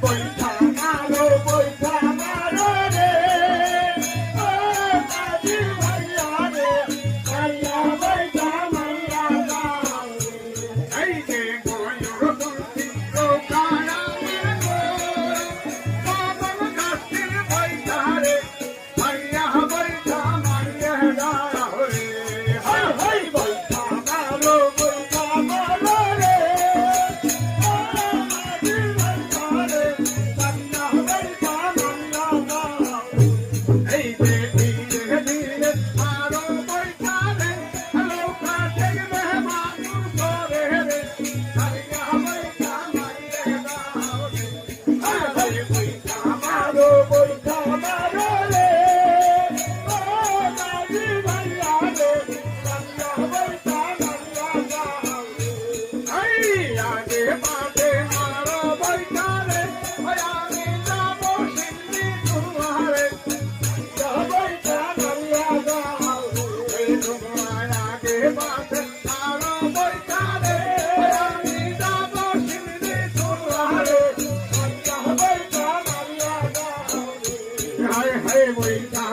বৈঠা মারো রে ও কাজী ভাইয়া রে ভাইয়া বৈঠা মাইয়া যাও এই যে ময়ূর দুটি কানা বাবা কাশির বৈঠা রে ভাইয়া বৈঠা মাইয়া যাও রে হাই হাই বৈঠা মারো রে Hey, wait,